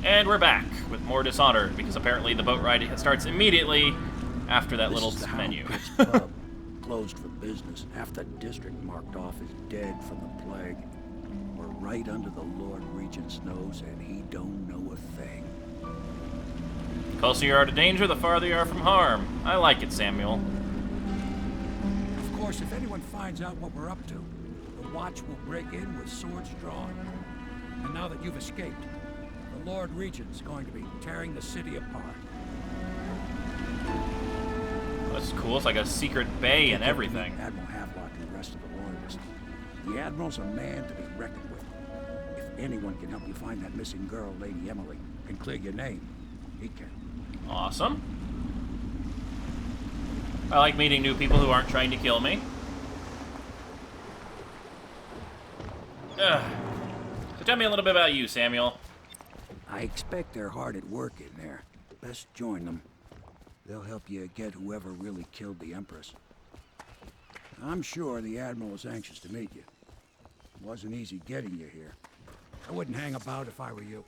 And we're back with more Dishonored, because apparently the boat ride starts immediately after that little menu. Pub, closed for business. Half the district marked off as dead from the plague. We're right under the Lord Regent's nose, and he don't know a thing. The closer you are to danger, the farther you are from harm. I like it, Samuel. Of course, if anyone finds out what we're up to, the Watch will break in with swords drawn. And now that you've escaped, the Lord Regent's going to be tearing the city apart. That's cool. It's like a secret bay and everything. Admiral Havelock and the rest of the Loyalists. The Admiral's a man to be reckoned with. If anyone can help you find that missing girl, Lady Emily, and clear your name, he can. Awesome. I like meeting new people who aren't trying to kill me. So tell me a little bit about you, Samuel. I expect they're hard at work in there. Best join them. They'll help you get whoever really killed the Empress. I'm sure the Admiral is anxious to meet you. It wasn't easy getting you here. I wouldn't hang about if I were you.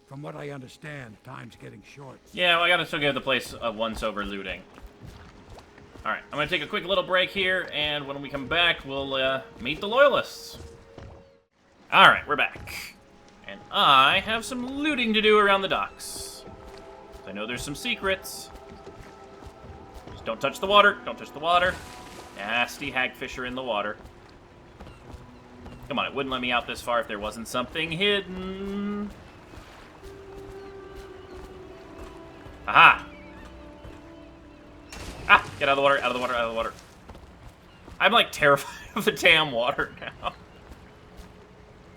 From what I understand, time's getting short. Yeah, well, I gotta still give the place a once-over looting. Alright, I'm gonna take a quick little break here, and when we come back, we'll meet the Loyalists. Alright, we're back. And I have some looting to do around the docks. I know there's some secrets. Just don't touch the water. Don't touch the water. Nasty hagfish are in the water. Come on, it wouldn't let me out this far if there wasn't something hidden. Aha! Ah! Get out of the water, out of the water, out of the water. I'm like terrified of the damn water now.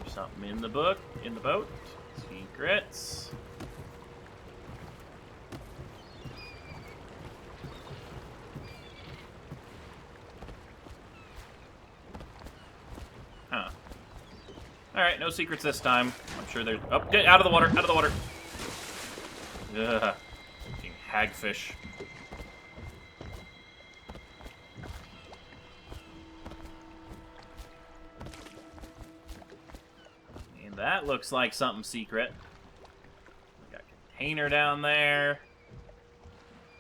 There's something in the book, in the boat. Secrets. Huh. Alright, no secrets this time. I'm sure there's... Oh, get out of the water, out of the water. Ugh. Fucking hagfish. And that looks like something secret. We got a container down there.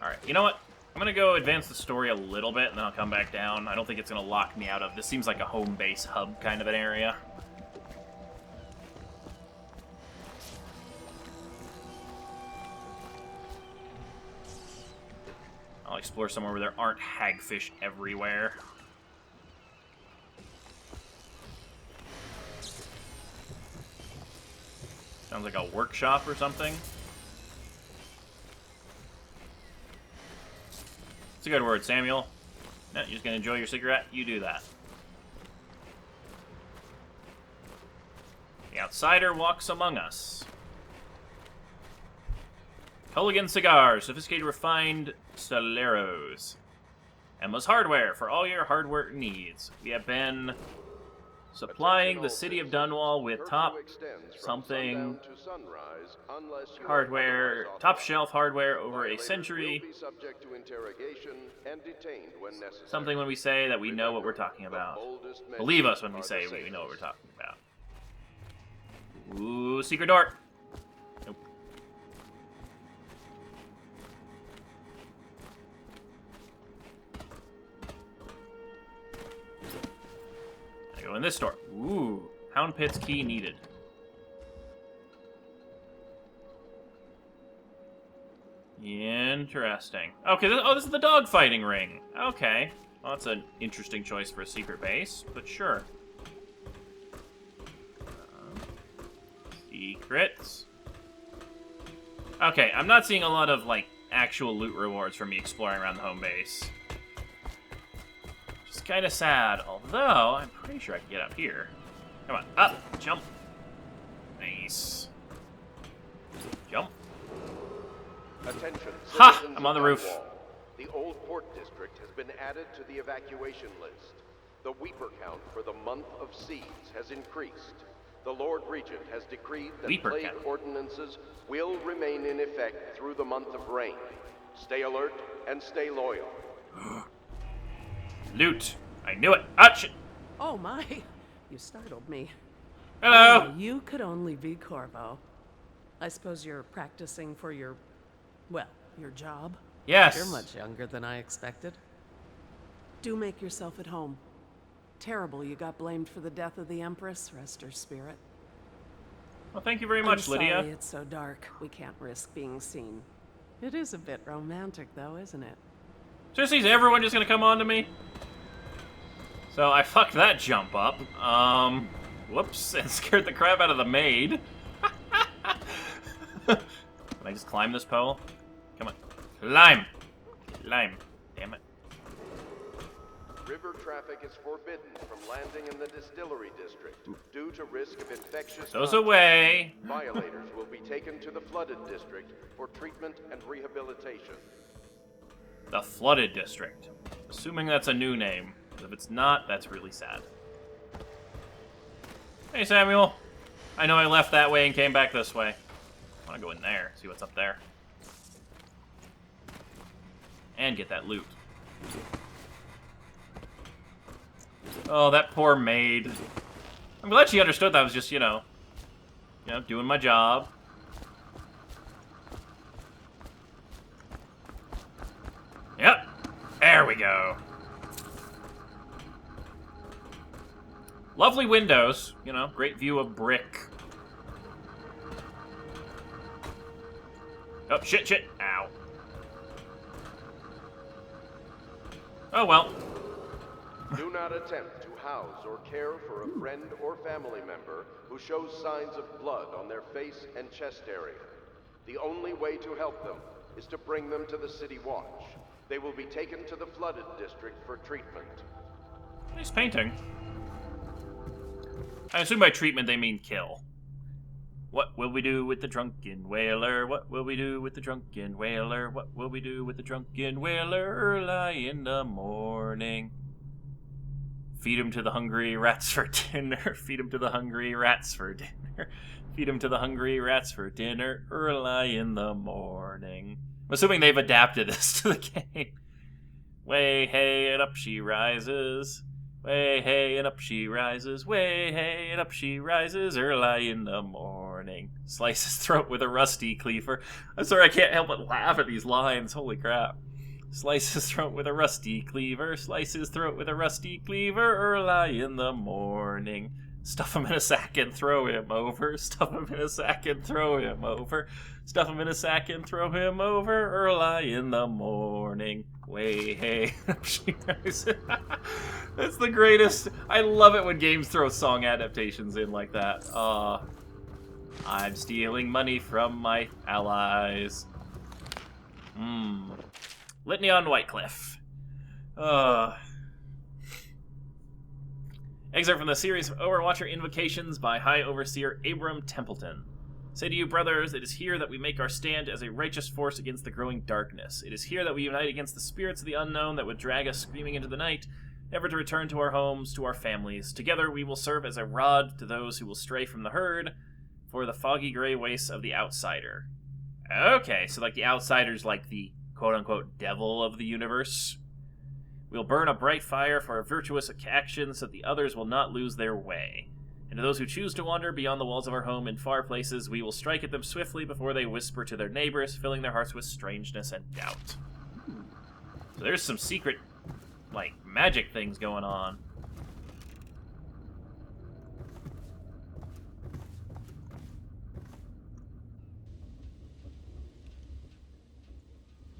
Alright, you know what? I'm gonna go advance the story a little bit, and then I'll come back down. I don't think it's gonna lock me out of... This seems like a home base hub kind of an area. I'll explore somewhere where there aren't hagfish everywhere. Sounds like a workshop or something. It's a good word, Samuel. No, you're just gonna enjoy your cigarette? You do that. The outsider walks among us. Hooligan cigars, sophisticated, refined Soleros. Emma's Hardware, for all your hardware needs. We have been supplying the city of Dunwall with top something hardware, top shelf hardware over a century. Something when we say that we know what we're talking about. Believe us when we say we know what we're talking about. Ooh, secret door. Nope. I go in this door. Ooh, Hound Pit's key needed. Interesting. Okay, this is the dogfighting ring. Okay. Well, that's an interesting choice for a secret base, but sure. Secrets. Okay, I'm not seeing a lot of, like, actual loot rewards from me exploring around the home base. Which is kind of sad, although I'm pretty sure I can get up here. Come on, up, jump. Nice. Jump. Attention, Ha! I'm on the roof. The Old Port District has been added to the evacuation list. The Weeper count for the month of siege has increased. The Lord Regent has decreed that Weeper plague count. ordinances will remain in effect through the month of rain. Stay alert and stay loyal. Loot. I knew it. Ah, shit. Oh my, you startled me. Hello. Oh, you could only be Corvo. I suppose you're practicing for your, well, your job? Yes. You're much younger than I expected. Do make yourself at home. Terrible you got blamed for the death of the Empress. Rest her spirit. Well, thank you very much, I'm Lydia. sorry it's so dark. We can't risk being seen. It is a bit romantic, though, isn't it? Seriously, is everyone just gonna come on to me? So I fucked that jump up. Whoops, and scared the crap out of the maid. Can I just climb this pole? Come on. Climb! Climb. Damn it. River traffic is forbidden from landing in the distillery district due to risk of infectious Those contact. away. Violators will be taken to the flooded district for treatment and rehabilitation. The Flooded District. Assuming that's a new name. If it's not, that's really sad. Hey, Samuel. I know I left that way and came back this way. I want to go in there, see what's up there. And get that loot. Oh, that poor maid. I'm glad she understood that I was just, you know, doing my job. Yep. There we go. Lovely windows, you know, great view of brick. Oh, shit, shit. Ow. Oh, well. Do not attempt to house or care for a friend or family member who shows signs of blood on their face and chest area. The only way to help them is to bring them to the City Watch. They will be taken to the Flooded District for treatment. Nice painting. I assume by treatment they mean kill. What will we do with the drunken whaler? What will we do with the drunken whaler? What will we do with the drunken whaler early in the morning? Feed him to the hungry rats for dinner. Feed him to the hungry rats for dinner. Feed him to the hungry rats for dinner early in the morning. I'm assuming they've adapted this to the game. Way, hey, and up she rises. Way, hey, and up she rises. Way, hey, and up she rises early in the morning. Slice his throat with a rusty cleaver. I'm sorry, I can't help but laugh at these lines. Holy crap. Slice his throat with a rusty cleaver. Slice his throat with a rusty cleaver early in the morning. Stuff him in a sack and throw him over. Stuff him in a sack and throw him over. Stuff him in a sack and throw him over early in the morning. Way, hey, up she rises. That's the greatest. I love it when games throw song adaptations in like that. I'm stealing money from my allies. Litany on Whitecliff. Excerpt from the series of Overwatcher Invocations by High Overseer Abram Templeton. Say to you, brothers, it is here that we make our stand as a righteous force against the growing darkness. It is here that we unite against the spirits of the unknown that would drag us screaming into the night, never to return to our homes, to our families. Together we will serve as a rod to those who will stray from the herd, for the foggy gray wastes of the outsider. Okay, so like the outsider's like the quote-unquote devil of the universe. We'll burn a bright fire for a virtuous action so that the others will not lose their way. And to those who choose to wander beyond the walls of our home in far places, we will strike at them swiftly before they whisper to their neighbors, filling their hearts with strangeness and doubt. So there's some secret, like, magic things going on.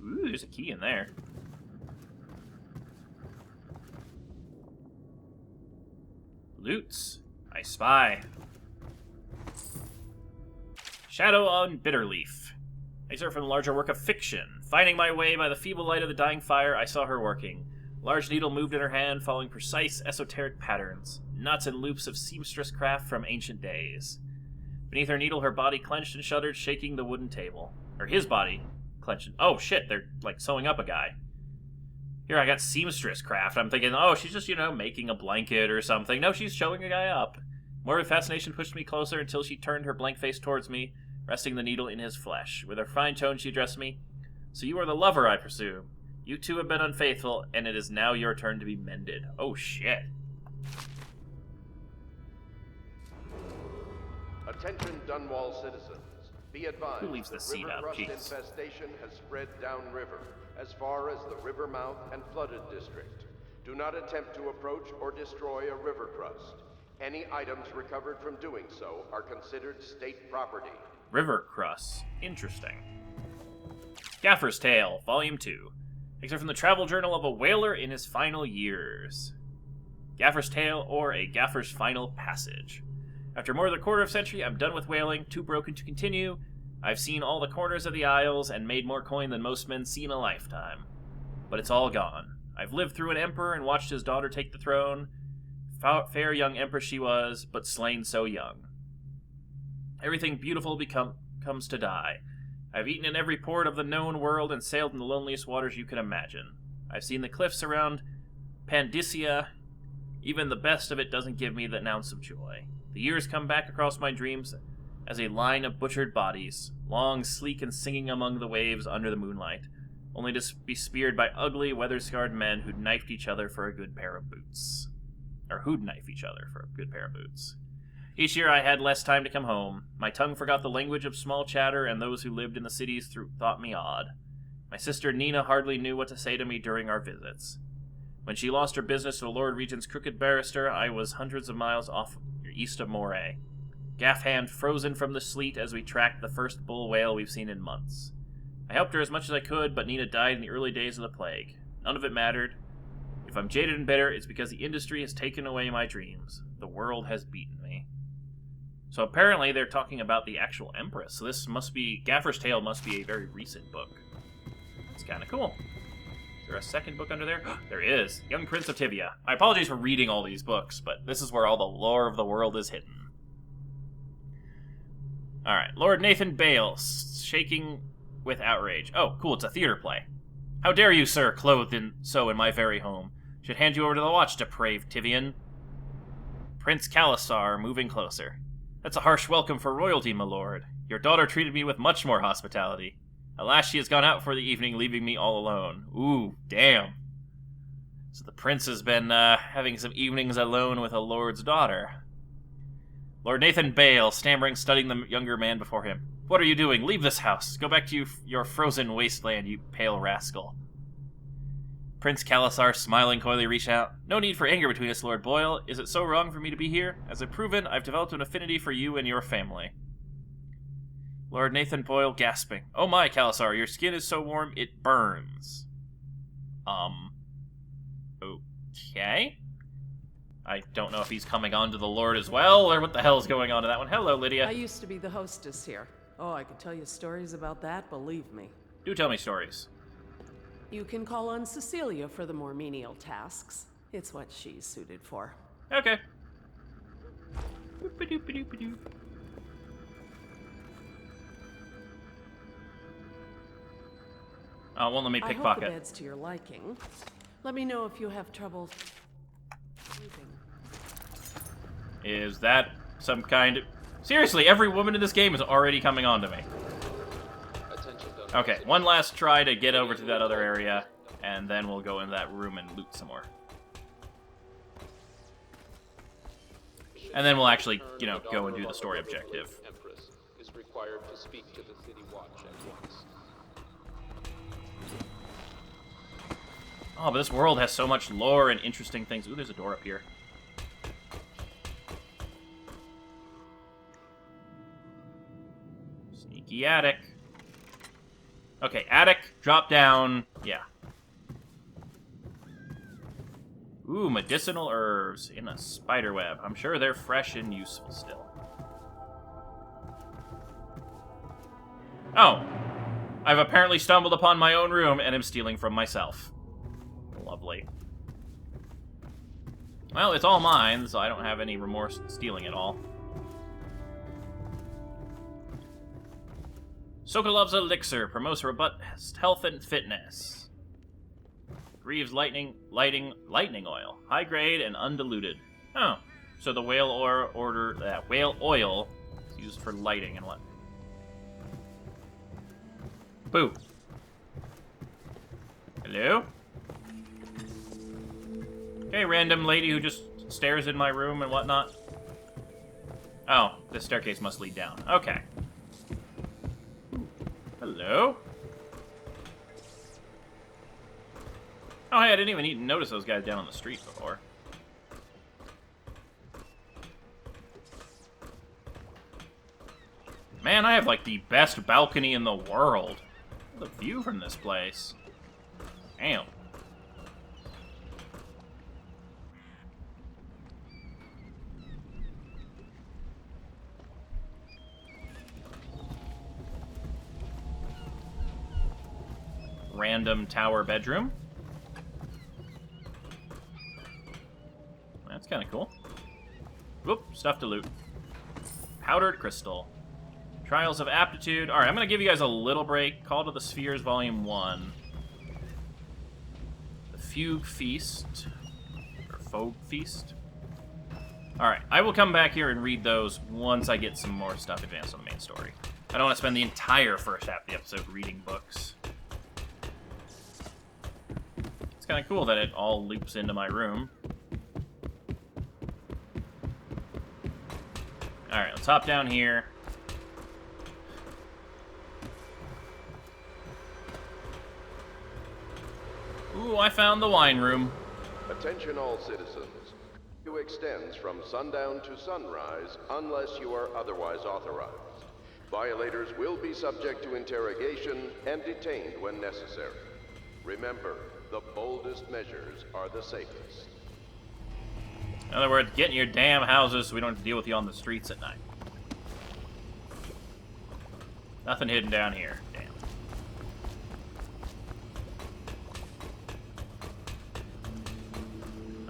Ooh, there's a key in there. Loots. I spy. Shadow on Bitterleaf. Excerpt from a larger work of fiction. Finding my way by the feeble light of the dying fire, I saw her working. Large needle moved in her hand, following precise, esoteric patterns. Knots and loops of seamstress craft from ancient days. Beneath her needle, her body clenched and shuddered, shaking the wooden table. Or his body clenched and... Oh, shit, they're, like, sewing up a guy. Here, I got seamstress craft. I'm thinking, oh, she's just, making a blanket or something. No, she's showing a guy up. Morbid fascination pushed me closer until she turned her blank face towards me, resting the needle in his flesh. With her fine tone, she addressed me. So you are the lover, I presume. You two have been unfaithful, and it is now your turn to be mended. Oh, shit. Attention Dunwall citizens. Be advised, Who leaves the seat river up? crust Jeez. infestation has spread downriver, as far as the river mouth and flooded district. Do not attempt to approach or destroy a river crust. Any items recovered from doing so are considered state property. River Crust. Interesting. Gaffer's Tale, Volume 2. Excerpt from the travel journal of a whaler in his final years. Gaffer's Tale, or A Gaffer's Final Passage. After more than a quarter of a century, I'm done with whaling, too broken to continue. I've seen all the corners of the isles and made more coin than most men see in a lifetime. But it's all gone. I've lived through an emperor and watched his daughter take the throne. Fair young empress she was, but slain so young. Everything beautiful comes to die. I've eaten in every port of the known world and sailed in the loneliest waters you can imagine. I've seen the cliffs around Pandyssia. Even the best of it doesn't give me an ounce of joy. The years come back across my dreams as a line of butchered bodies, long, sleek, and singing among the waves under the moonlight, only to be speared by ugly, weather-scarred men who'd knifed each other for a good pair of boots. Or who'd knife each other for a good pair of boots. Each year I had less time to come home. My tongue forgot the language of small chatter, and those who lived in the cities thought me odd. My sister Nina hardly knew what to say to me during our visits. When she lost her business to the Lord Regent's crooked barrister, I was hundreds of miles off east of Moray. Gaff hand frozen from the sleet as we tracked the first bull whale we've seen in months. I helped her as much as I could, but Nina died in the early days of the plague. None of it mattered. If I'm jaded and bitter, it's because the industry has taken away my dreams. The world has beaten me. So apparently they're talking about the actual Empress. So this must be... Gaffer's Tale must be a very recent book. That's kind of cool. Is there a second book under there? There is. Young Prince of Tivia. I apologize for reading all these books, but this is where all the lore of the world is hidden. Alright, Lord Nathan Bale, shaking with outrage. Oh, cool, it's a theater play. How dare you, sir, clothed so in my very home? Should hand you over to the watch, depraved Tivian. Prince Kalasar, moving closer. That's a harsh welcome for royalty, my lord. Your daughter treated me with much more hospitality. Alas, she has gone out for the evening, leaving me all alone. Ooh, damn. So the prince has been having some evenings alone with a lord's daughter. Lord Nathan Bale, stammering, studying the younger man before him. What are you doing? Leave this house. Go back to your frozen wasteland, you pale rascal. Prince Kalasar, smiling coyly, reached out. No need for anger between us, Lord Boyle. Is it so wrong for me to be here? As I've proven, I've developed an affinity for you and your family. Lord Nathan Boyle, gasping. Oh my, Kalasar, your skin is so warm, it burns. Okay? I don't know if he's coming on to the Lord as well, or what the hell is going on to that one. Hello, Lydia. I used to be the hostess here. Oh, I could tell you stories about that, believe me. Do tell me stories. You can call on Cecilia for the more menial tasks. It's what she's suited for. Okay. Boop-a-doop-a-doop-a-doop. Oh, won't let me I hope the pickpocket. bed's to your liking. Let me know if you have trouble sleeping. Is that some kind of... Seriously, every woman in this game is already coming on to me. Okay, one last try to get over to that other area, and then we'll go into that room and loot some more. And then we'll actually, you know, go and do the story objective. Empress is required to speak to the city watch at once. Oh, but this world has so much lore and interesting things. Ooh, there's a door up here. Sneaky attic. Okay, attic, drop down, yeah. Ooh, medicinal herbs in a spider web. I'm sure they're fresh and useful still. Oh, I've apparently stumbled upon my own room and am stealing from myself. Lovely. Well, it's all mine, so I don't have any remorse stealing it all. Sokolov's elixir promotes robust health and fitness. Greaves lightning oil, high grade and undiluted. Oh, so the whale oil is used for lighting and what? Boo. Hello? Hey, random lady who just stares in my room and whatnot. Oh, this staircase must lead down. Okay. Hello? Oh, hey, I didn't even notice those guys down on the street before. Man, I have, like, the best balcony in the world. The view from this place. Damn. Random tower bedroom. That's kind of cool. Whoop, stuff to loot. Powdered crystal. Trials of Aptitude. Alright, I'm going to give you guys a little break. Call to the Spheres, Volume 1. The Fugue Feast. Or Fogue Feast. Alright, I will come back here and read those once I get some more stuff advanced on the main story. I don't want to spend the entire first half of the episode reading books. It's kind of cool that it all loops into my room. Alright, let's hop down here. Ooh, I found the wine room. Attention all citizens. It extends from sundown to sunrise unless you are otherwise authorized. Violators will be subject to interrogation and detained when necessary. Remember, the boldest measures are the safest. In other words, get in your damn houses so we don't have to deal with you on the streets at night. Nothing hidden down here. Damn.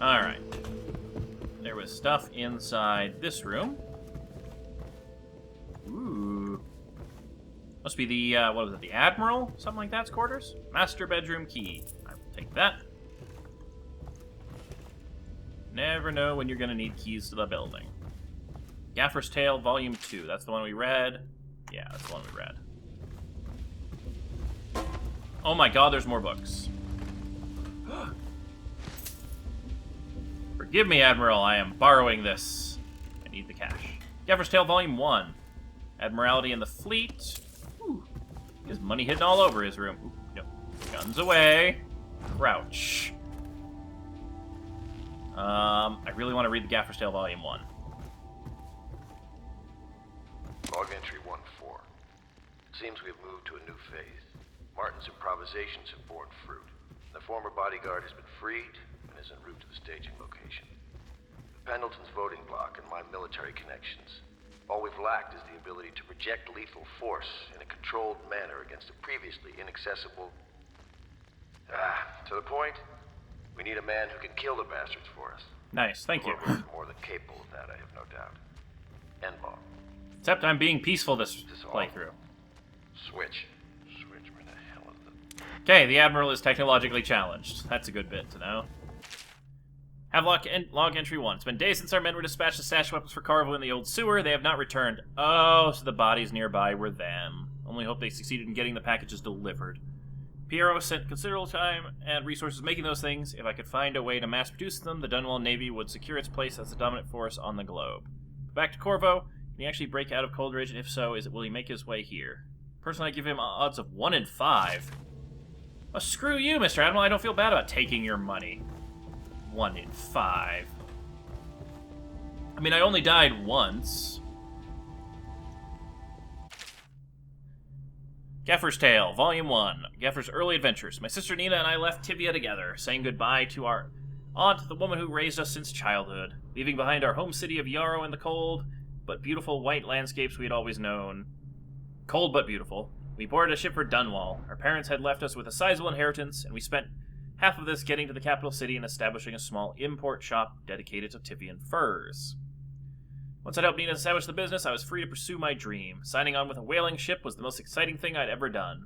Alright. There was stuff inside this room. Ooh. Must be the, what was it, the Admiral? Something like that's quarters? Master bedroom key. I will take that. Never know when you're gonna need keys to the building. Gaffer's Tale, Volume 2. That's the one we read. Yeah, that's the one we read. Oh my god, there's more books. Forgive me, Admiral, I am borrowing this. I need the cash. Gaffer's Tale, Volume 1. Admiralty and the Fleet. Ooh. He has money hidden all over his room. Ooh, no. Guns away. Crouch. I really want to read the Gaffer's Tale, Volume 1. Log entry 1-4. It seems we have moved to a new phase. Martin's improvisations have borne fruit. The former bodyguard has been freed and is en route to the staging location. Pendleton's voting block and my military connections. All we've lacked is the ability to project lethal force in a controlled manner against a previously inaccessible... to the point, we need a man who can kill the bastards for us. Nice, thank you. Corvo is more than capable of that, I have no doubt. End log. Except I'm being peaceful this playthrough. Switch. Switch, where the hell is the... Okay, the Admiral is technologically challenged. That's a good bit to know. Havelock log entry 1. It's been days since our men were dispatched to stash weapons for Corvo in the old sewer. They have not returned. Oh, so the bodies nearby were them. Only hope they succeeded in getting the packages delivered. Piero spent considerable time and resources making those things. If I could find a way to mass-produce them, the Dunwall Navy would secure its place as the dominant force on the globe. But back to Corvo. Can he actually break out of Coldridge? And if so, will he make his way here? Personally, I give him odds of 1 in 5. Well, screw you, Mr. Admiral. I don't feel bad about taking your money. 1 in 5. I mean, I only died once. Gaffer's Tale, Volume 1. Gaffer's Early Adventures. My sister Nina and I left Tivia together, saying goodbye to our aunt, the woman who raised us since childhood, leaving behind our home city of Yarrow in the cold, but beautiful white landscapes we had always known. Cold but beautiful. We boarded a ship for Dunwall. Our parents had left us with a sizable inheritance, and we spent half of this getting to the capital city and establishing a small import shop dedicated to Tivian furs. Once I'd helped Nina establish the business, I was free to pursue my dream. Signing on with a whaling ship was the most exciting thing I'd ever done.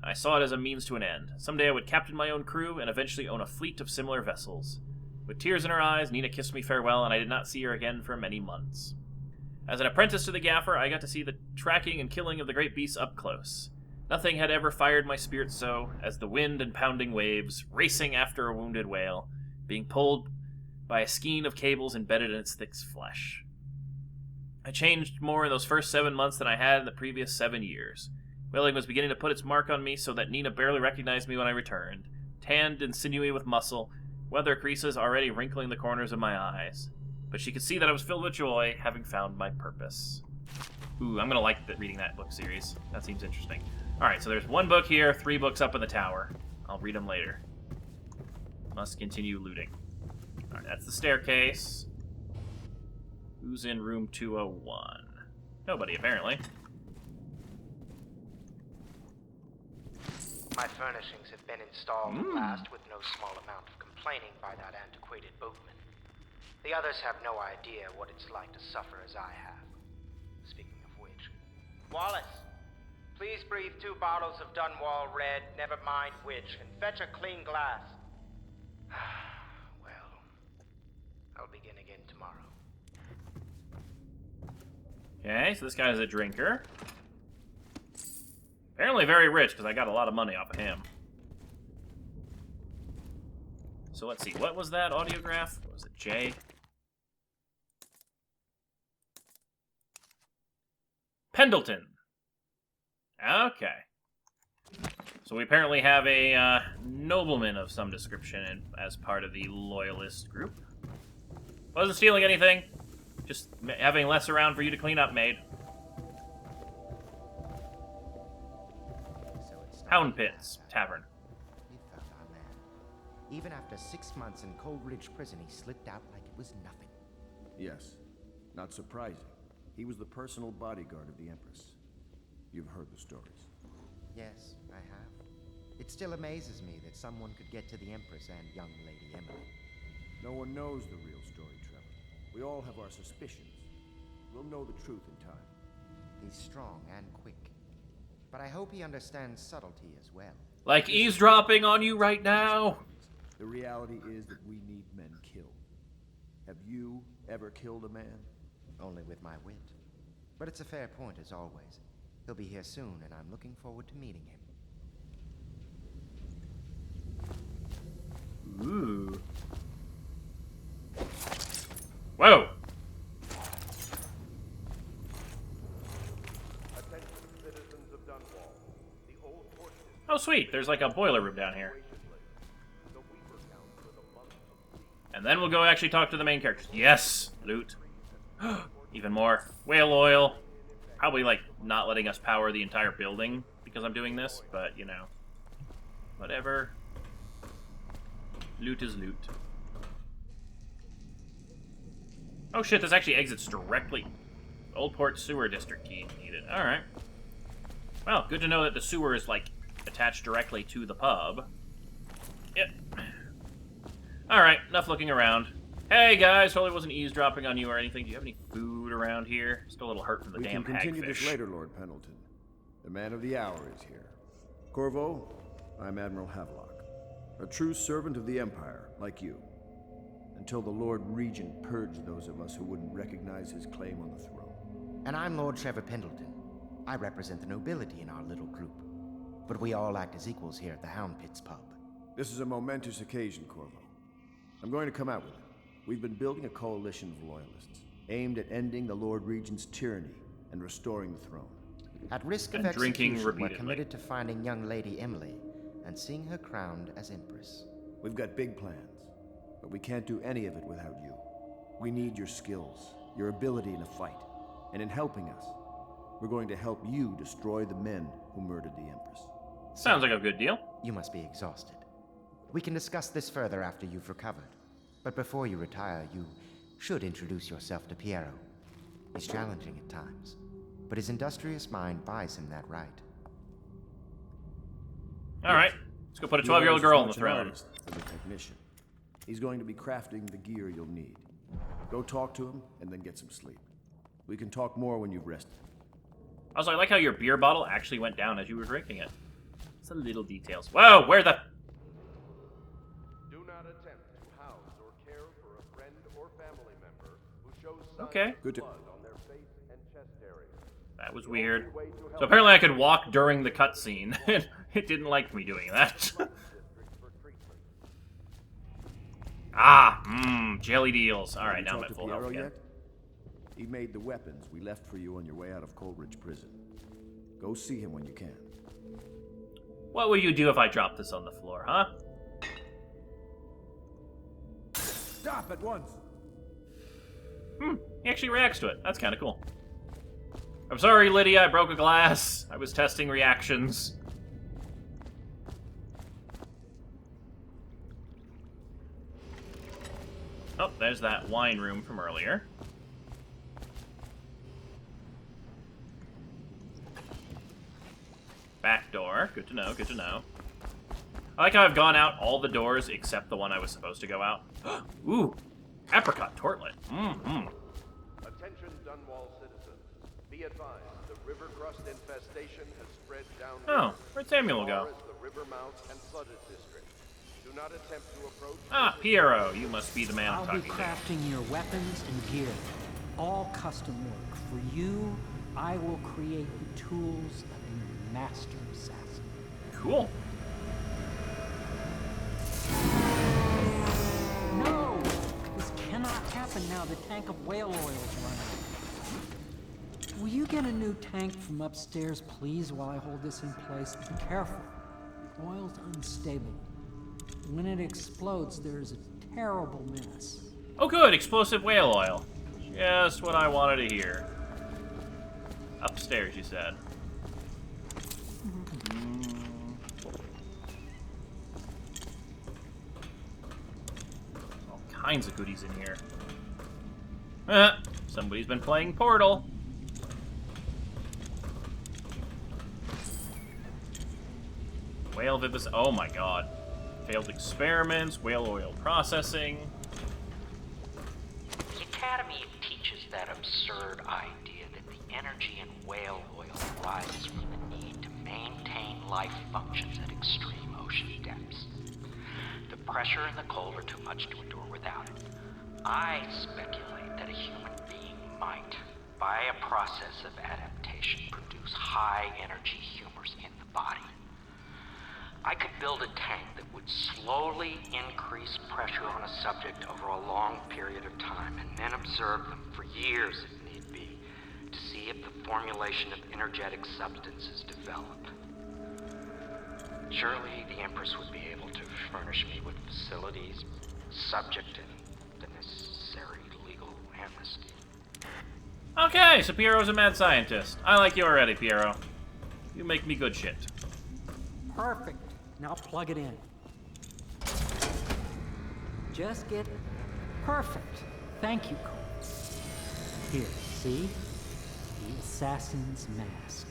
I saw it as a means to an end. Someday I would captain my own crew and eventually own a fleet of similar vessels. With tears in her eyes, Nina kissed me farewell, and I did not see her again for many months. As an apprentice to the gaffer, I got to see the tracking and killing of the great beasts up close. Nothing had ever fired my spirit so as the wind and pounding waves, racing after a wounded whale, being pulled by a skein of cables embedded in its thick flesh. I changed more in those first 7 months than I had in the previous 7 years. Whaling was beginning to put its mark on me so that Nina barely recognized me when I returned. Tanned and sinewy with muscle, weather creases already wrinkling the corners of my eyes. But she could see that I was filled with joy, having found my purpose. Ooh, I'm gonna like reading that book series. That seems interesting. Alright, so there's 1 book here, 3 books up in the tower. I'll read them later. Must continue looting. Alright, that's the staircase. Who's in room 201? Nobody, apparently. My furnishings have been installed at last with no small amount of complaining by that antiquated boatman. The others have no idea what it's like to suffer as I have. Speaking of which... Wallace, please breathe 2 bottles of Dunwall Red, never mind which, and fetch a clean glass. Well, I'll begin again tomorrow. Okay, so this guy's a drinker. Apparently very rich, because I got a lot of money off of him. So let's see, what was that audiograph? Was it J? Pendleton. Okay. So we apparently have a nobleman of some description as part of the Loyalist group. Wasn't stealing anything. Just having less around for you to clean up, maid. Hound Pits Tavern. We found our man. Even after 6 months in Cold Ridge Prison, he slipped out like it was nothing. Yes. Not surprising. He was the personal bodyguard of the Empress. You've heard the stories. Yes, I have. It still amazes me that someone could get to the Empress and young Lady Emily. No one knows the real story, Trevor. We all have our suspicions. We'll know the truth in time. He's strong and quick. But I hope he understands subtlety as well. Like eavesdropping on you right now. The reality is that we need men killed. Have you ever killed a man? Only with my wit. But it's a fair point as always. He'll be here soon, and I'm looking forward to meeting him. Ooh. Whoa! Oh, sweet. There's like a boiler room down here. And then we'll go actually talk to the main characters. Yes! Loot. Even more. Whale oil. Probably, like, not letting us power the entire building because I'm doing this, but, you know. Whatever. Loot is loot. Oh shit, this actually exits directly. Old Port Sewer District key needed. Alright. Well, good to know that the sewer is, like, attached directly to the pub. Yep. Alright, enough looking around. Hey guys, totally wasn't eavesdropping on you or anything. Do you have any food around here? Still a little hurt from the damn hagfish. We can continue this later, Lord Pendleton. The man of the hour is here. Corvo, I'm Admiral Havelock. A true servant of the Empire, like you. Until the Lord Regent purged those of us who wouldn't recognize his claim on the throne. And I'm Lord Trevor Pendleton. I represent the nobility in our little group. But we all act as equals here at the Hound Pits pub. This is a momentous occasion, Corvo. I'm going to come out with it. We've been building a coalition of loyalists, aimed at ending the Lord Regent's tyranny and restoring the throne. At risk of execution, we're committed to finding young Lady Emily and seeing her crowned as Empress. We've got big plans, but we can't do any of it without you. We need your skills, your ability in a fight, and in helping us, we're going to help you destroy the men who murdered the Empress. Sounds like a good deal. You must be exhausted. We can discuss this further after you've recovered. But before you retire, you should introduce yourself to Piero. He's challenging at times, but his industrious mind buys him that right. Alright, let's go put a 12-year-old girl on the throne. As a technician. He's going to be crafting the gear you'll need. Go talk to him, and then get some sleep. We can talk more when you've rested. Also, I like how your beer bottle actually went down as you were drinking it. It's the little details. Whoa, where the... Do not attempt to house or care for a friend or family member who shows signs Okay. of blood on their face and chest area. That was weird. So apparently I could walk during the cutscene. It didn't like me doing that. Jelly deals. Alright, now I'm at full health again. He made the weapons we left for you on your way out of Coleridge Prison. Go see him when you can. What would you do if I dropped this on the floor, huh? Stop at once! He actually reacts to it. That's kind of cool. I'm sorry, Lydia, I broke a glass. I was testing reactions. Oh, there's that wine room from earlier. Back door. Good to know, good to know. I like how I've gone out all the doors except the one I was supposed to go out. Ooh, apricot tortlet. Mm-hmm. Attention Dunwall citizens. Be advised, the river crust infestation has spread down. Oh, where'd Samuel go? The river mount and flooded district. Do not attempt to approach. Ah, Piero, you must be the man I'm I'll talking be to. crafting your weapons and gear. All custom work. For you, I will create the tools of a master assassin. Cool. No! This cannot happen now. The tank of whale oil is running. Will you get a new tank from upstairs, please, while I hold this in place? Be careful. The oil's unstable. When it explodes, there's a terrible mess. Oh good, explosive whale oil. Just what I wanted to hear. Upstairs, you said. All kinds of goodies in here. Somebody's been playing Portal. Whale vivis. Oh my god. Failed experiments, whale oil processing. The Academy teaches that absurd idea that the energy in whale oil arises from the need to maintain life functions at extreme ocean depths. The pressure and the cold are too much to endure without it. I speculate that a human being might, by a process of adaptation, produce high-energy humors in the body. I could build a tank that would slowly increase pressure on a subject over a long period of time and then observe them for years if need be to see if the formulation of energetic substances develop. Surely the Empress would be able to furnish me with facilities subject to the necessary legal amnesty. Okay, so Piero's a mad scientist. I like you already, Piero. You make me good shit. Perfect. Now plug it in. Just get perfect. Thank you, Cole. Here, see? The assassin's mask.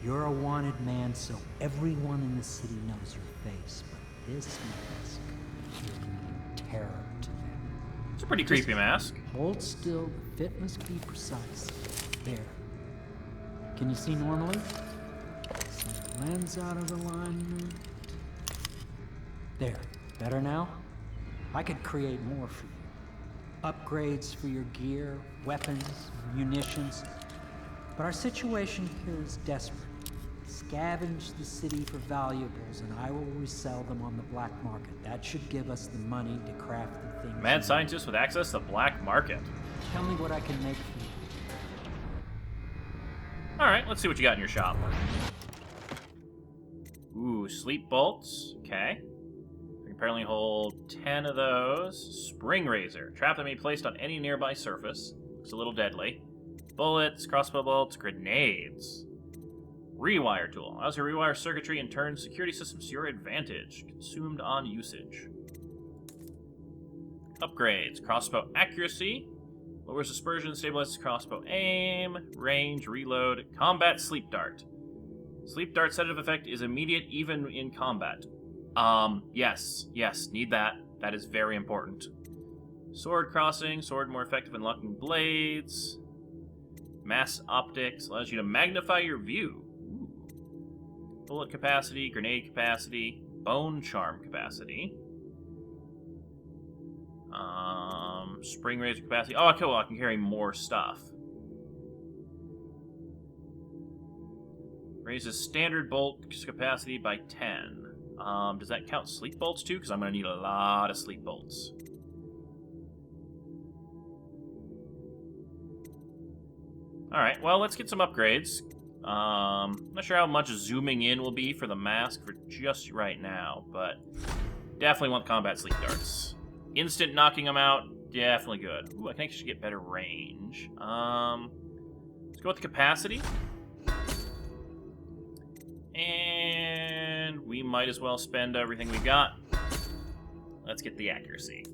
You're a wanted man, so everyone in the city knows your face, but this mask will mean terror to them. It's a pretty creepy mask. Hold still, the fit must be precise. There. Can you see normally? Lens out of alignment. There. Better now? I could create more for you. Upgrades for your gear, weapons, munitions. But our situation here is desperate. Scavenge the city for valuables, and I will resell them on the black market. That should give us the money to craft the things. Mad scientist with access to the black market. Tell me what I can make for you. Alright, let's see what you got in your shop. Ooh, sleep bolts. Okay. I can apparently hold 10 of those. Spring razor. Trap that may be placed on any nearby surface. Looks a little deadly. Bullets, crossbow bolts, grenades. Rewire tool. Allows you to rewire circuitry and turn security systems to your advantage. Consumed on usage. Upgrades. Crossbow accuracy. Lowers dispersion, stabilizes crossbow aim. Range, reload. Combat sleep dart. Sleep dart sedative effect is immediate even in combat. Yes, need that. That is very important. Sword crossing, sword more effective in locking blades. Mass optics allows you to magnify your view. Ooh. Bullet capacity, grenade capacity, bone charm capacity. Spring razor capacity. Oh, cool, I can carry more stuff. Raises standard bolt capacity by 10. Does that count sleep bolts too? Because I'm going to need a lot of sleep bolts. Alright, well, let's get some upgrades. Not sure how much zooming in will be for the mask for just right now, but definitely want combat sleep darts. Instant knocking them out, definitely good. Ooh, I can actually get better range. Let's go with the capacity. And we might as well spend everything we got. Let's get the accuracy.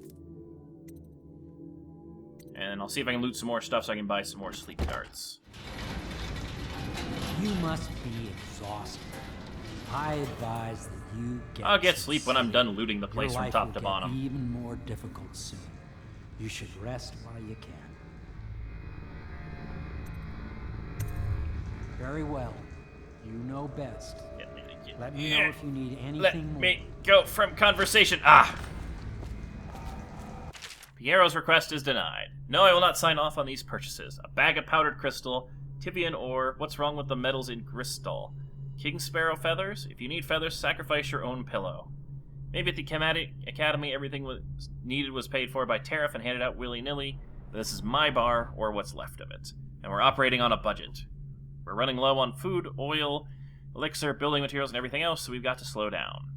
And I'll see if I can loot some more stuff so I can buy some more sleep darts. You must be exhausted. I advise that you get I'll get sleep when I'm done looting the place from top to bottom. Your life will get even more difficult soon. You should rest while you can. Very well. You know best. Let me know if you need anything more. Let me go from conversation. Ah! Piero's request is denied. No, I will not sign off on these purchases. A bag of powdered crystal, Tibian ore. What's wrong with the metals in Crystal? King Sparrow feathers? If you need feathers, sacrifice your own pillow. Maybe at the Academy everything was needed was paid for by tariff and handed out willy-nilly. This is my bar, or what's left of it. And we're operating on a budget. We're running low on food, oil, elixir, building materials, and everything else, so we've got to slow down.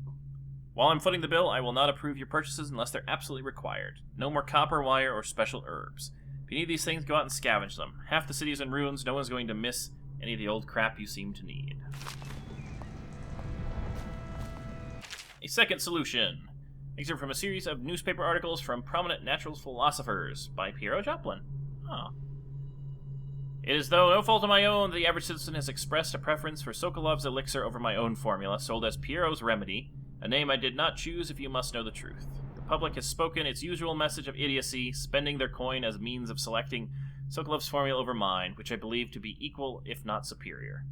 While I'm footing the bill, I will not approve your purchases unless they're absolutely required. No more copper wire or special herbs. If you need these things, go out and scavenge them. Half the city's in ruins, no one's going to miss any of the old crap you seem to need. A second solution. Excerpt from a series of newspaper articles from prominent natural philosophers by Piero Joplin. Oh. It is though no fault of my own that the average citizen has expressed a preference for Sokolov's elixir over my own formula, sold as Piero's Remedy, a name I did not choose if you must know the truth. The public has spoken its usual message of idiocy, spending their coin as a means of selecting Sokolov's formula over mine, which I believe to be equal, if not superior.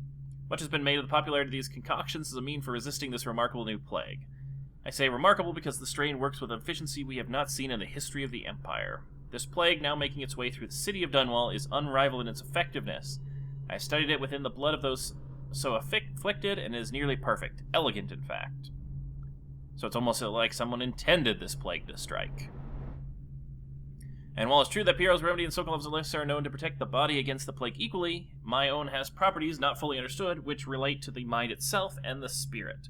Much has been made of the popularity of these concoctions as a mean for resisting this remarkable new plague. I say remarkable because the strain works with an efficiency we have not seen in the history of the Empire. This plague, now making its way through the city of Dunwall, is unrivaled in its effectiveness. I studied it within the blood of those so afflicted, and it is nearly perfect. Elegant, in fact. So it's almost like someone intended this plague to strike. And while it's true that Piero's Remedy and Sokolov's elixir are known to protect the body against the plague equally, my own has properties not fully understood, which relate to the mind itself and the spirit.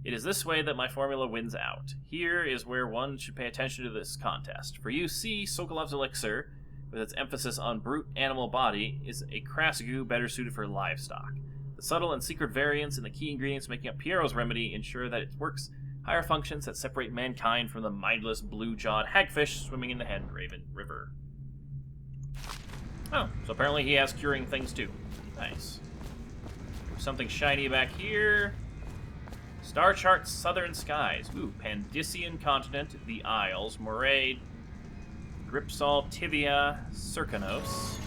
It is this way that my formula wins out. Here is where one should pay attention to this contest. For you see, Sokolov's elixir, with its emphasis on brute animal body, is a crass goo better suited for livestock. The subtle and secret variants in the key ingredients making up Piero's Remedy ensure that it works higher functions that separate mankind from the mindless, blue-jawed hagfish swimming in the Hand-Raven River. Oh, so apparently he has curing things too. Nice. Something shiny back here. Star chart Southern Skies. Ooh, Pandician Continent, the Isles, Moray, Gripsol, Tivia, Circanos,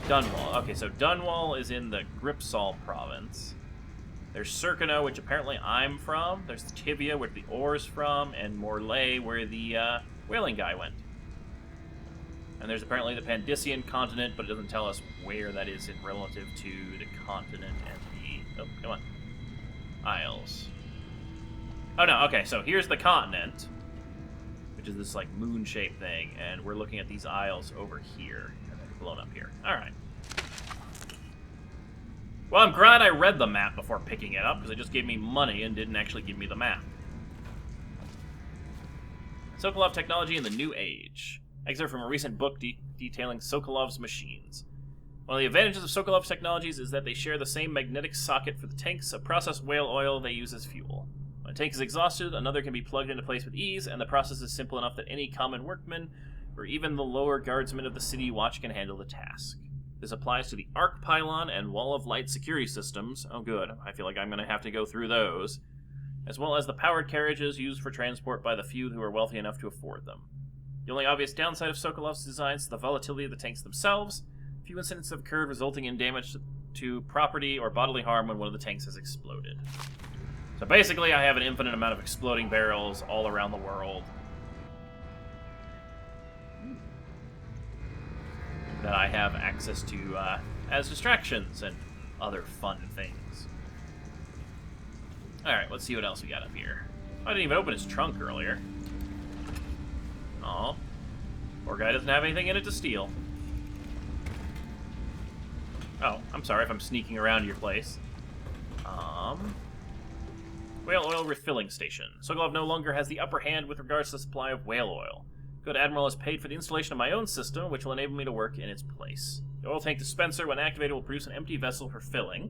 Dunwall. Okay, so Dunwall is in the Gripsol province. There's Circano, which apparently I'm from. There's Tivia, where the ore's from, and Morlaix, where the whaling guy went. And there's apparently the Pandician Continent, but it doesn't tell us where that is in relative to the continent and the... Oh, come on. Isles. Oh no, okay, so here's the continent, which is this like moon-shaped thing, and we're looking at these isles over here, and they're blown up here. Alright. Well, I'm glad I read the map before picking it up, because it just gave me money and didn't actually give me the map. Sokolov Technology in the New Age. Excerpt from a recent book detailing Sokolov's machines. One of the advantages of Sokolov's technologies is that they share the same magnetic socket for the tanks of processed whale oil they use as fuel. When a tank is exhausted, another can be plugged into place with ease, and the process is simple enough that any common workman, or even the lower guardsmen of the city watch can handle the task. This applies to the arc pylon and wall of light security systems. Oh good, I feel like I'm going to have to go through those. As well as the powered carriages used for transport by the few who are wealthy enough to afford them. The only obvious downside of Sokolov's designs is the volatility of the tanks themselves. Few incidents have occurred resulting in damage to property or bodily harm when one of the tanks has exploded. So basically I have an infinite amount of exploding barrels all around the world that I have access to as distractions and other fun things. Alright, let's see what else we got up here. I didn't even open his trunk earlier. Aw. Poor guy doesn't have anything in it to steal. Oh, I'm sorry if I'm sneaking around your place. Whale oil refilling station. Sokolov no longer has the upper hand with regards to the supply of whale oil. Good Admiral has paid for the installation of my own system, which will enable me to work in its place. The oil tank dispenser, when activated, will produce an empty vessel for filling.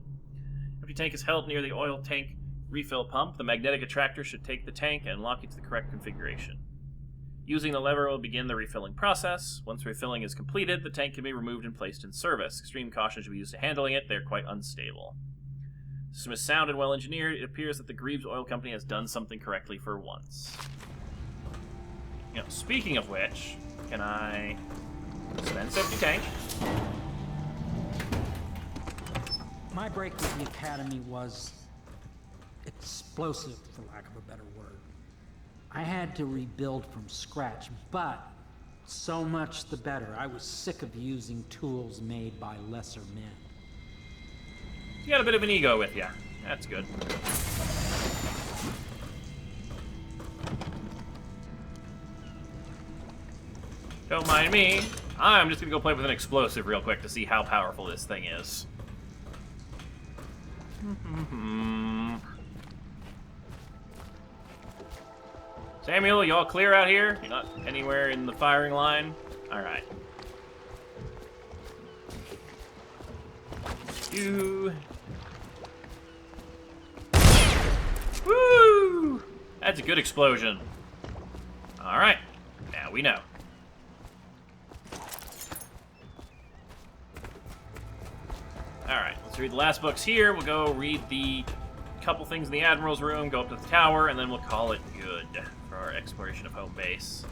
Empty tank is held near the oil tank refill pump. The magnetic attractor should take the tank and lock it to the correct configuration. Using the lever will begin the refilling process. Once refilling is completed, the tank can be removed and placed in service. Extreme caution should be used to handling it. They are quite unstable. The system is sound and well engineered. It appears that the Greaves Oil Company has done something correctly for once. You know, speaking of which, can I spend this empty tank? My break with the Academy was explosive, for lack of a better word. I had to rebuild from scratch, but so much the better. I was sick of using tools made by lesser men. You got a bit of an ego with you. That's good. Don't mind me. I'm just gonna go play with an explosive real quick to see how powerful this thing is. Samuel, you all clear out here? You're not anywhere in the firing line? Alright. You. Woo! That's a good explosion. Alright. Now we know. Alright, let's read the last books here. We'll go read the couple things in the Admiral's room, go up to the tower, and then we'll call it good for our exploration of home base.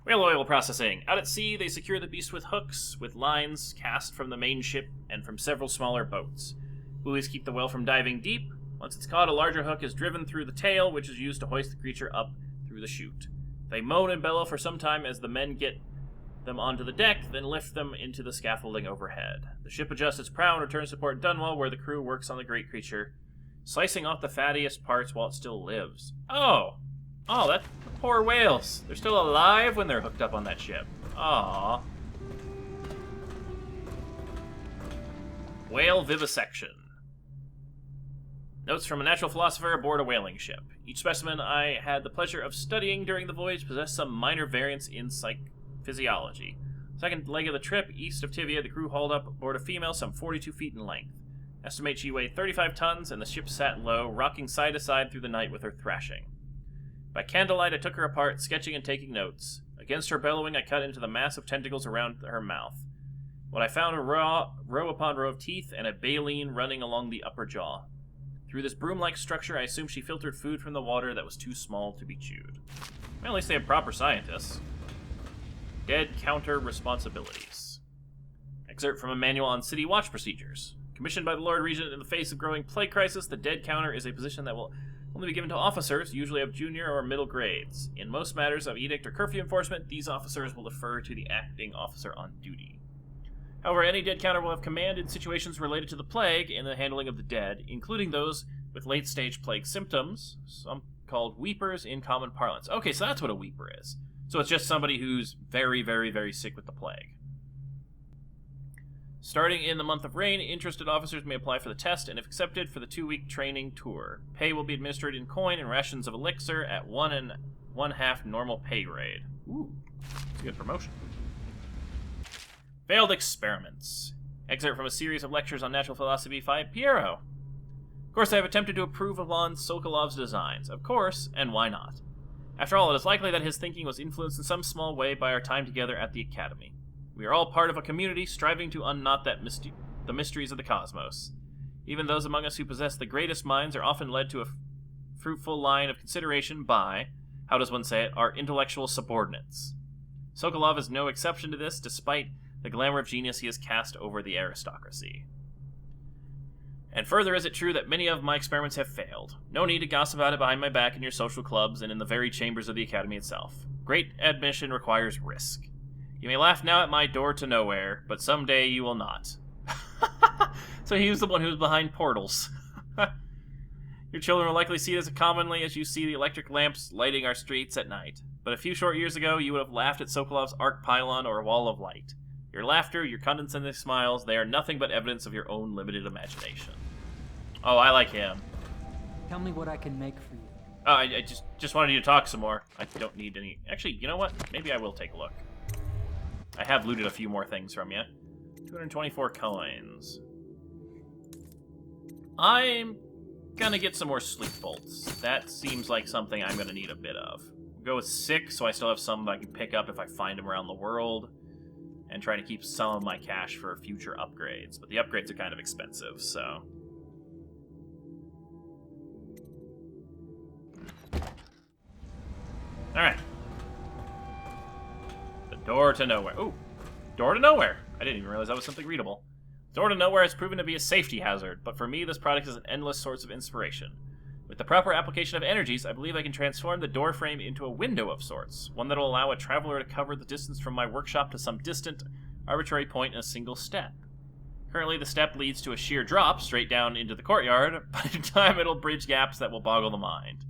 Whale oil processing. Out at sea, they secure the beast with hooks, with lines cast from the main ship and from several smaller boats. Buoys keep the whale from diving deep. Once it's caught, a larger hook is driven through the tail, which is used to hoist the creature up through the chute. They moan and bellow for some time as the men get them onto the deck, then lift them into the scaffolding overhead. The ship adjusts its prow and returns to Port Dunwell, where the crew works on the great creature, slicing off the fattiest parts while it still lives. Oh, that poor whales. They're still alive when they're hooked up on that ship. Aww. Whale vivisection. Notes from a natural philosopher aboard a whaling ship. Each specimen I had the pleasure of studying during the voyage possessed some minor variance in physiology. Second leg of the trip, east of Tivia, the crew hauled up aboard a female some 42 feet in length. Estimate she weighed 35 tons, and the ship sat low, rocking side to side through the night with her thrashing. By candlelight, I took her apart, sketching and taking notes. Against her bellowing, I cut into the massive tentacles around her mouth. What I found were row upon row of teeth and a baleen running along the upper jaw. Through this broom-like structure, I assumed she filtered food from the water that was too small to be chewed. Well, at least they have proper scientists. Dead counter responsibilities. Excerpt from a manual on city watch procedures. Commissioned by the Lord Regent in the face of growing plague crisis, the dead counter is a position that will only be given to officers, usually of junior or middle grades. In most matters of edict or curfew enforcement, these officers will defer to the acting officer on duty. However, any dead counter will have command in situations related to the plague and the handling of the dead, including those with late-stage plague symptoms, some called weepers in common parlance. Okay, so that's what a weeper is. So it's just somebody who's very, very, very sick with the plague. Starting in the month of rain, interested officers may apply for the test, and if accepted, for the 2-week training tour. Pay will be administered in coin and rations of elixir at 1 1/2 normal pay grade. Ooh, that's a good promotion. Failed experiments. Excerpt from a series of lectures on natural philosophy by Piero. Of course, I have attempted to approve upon Sokolov's designs. Of course, and why not? After all, it is likely that his thinking was influenced in some small way by our time together at the Academy. We are all part of a community striving to unknot the mysteries of the cosmos. Even those among us who possess the greatest minds are often led to a fruitful line of consideration by, how does one say it, our intellectual subordinates. Sokolov is no exception to this, despite the glamour of genius he has cast over the aristocracy. And further is it true that many of my experiments have failed. No need to gossip about it behind my back in your social clubs and in the very chambers of the Academy itself. Great admission requires risk. You may laugh now at my door to nowhere, but someday you will not. So he was the one who was behind portals. Your children will likely see it as commonly as you see the electric lamps lighting our streets at night. But a few short years ago, you would have laughed at Sokolov's arc pylon or wall of light. Your laughter, your condescending smiles, they are nothing but evidence of your own limited imagination. Oh, I like him. Tell me what I can make for you. Oh, I just wanted you to talk some more. I don't need any... Actually, you know what? Maybe I will take a look. I have looted a few more things from you. 224 coins. I'm gonna get some more sleep bolts. That seems like something I'm gonna need a bit of. We'll go with 6, so I still have some that I can pick up if I find them around the world. And try to keep some of my cash for future upgrades. But the upgrades are kind of expensive, so... Alright. The door to nowhere. Ooh. Door to nowhere. I didn't even realize that was something readable. Door to nowhere has proven to be a safety hazard, but for me, this product is an endless source of inspiration. With the proper application of energies, I believe I can transform the door frame into a window of sorts, one that will allow a traveler to cover the distance from my workshop to some distant, arbitrary point in a single step. Currently, the step leads to a sheer drop straight down into the courtyard, but in time it'll bridge gaps that will boggle the mind.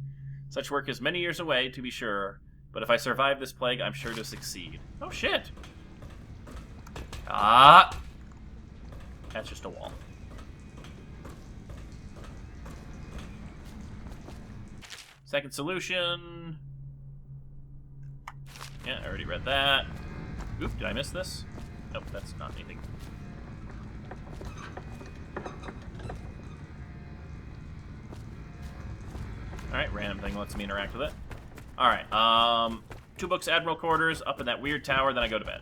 Such work is many years away, to be sure, but if I survive this plague, I'm sure to succeed. Oh, shit! Ah! That's just a wall. Second solution. Yeah, I already read that. Oop, did I miss this? Nope, that's not anything. Alright, random thing lets me interact with it. Alright, 2 books, Admiral Quarters, up in that weird tower, then I go to bed.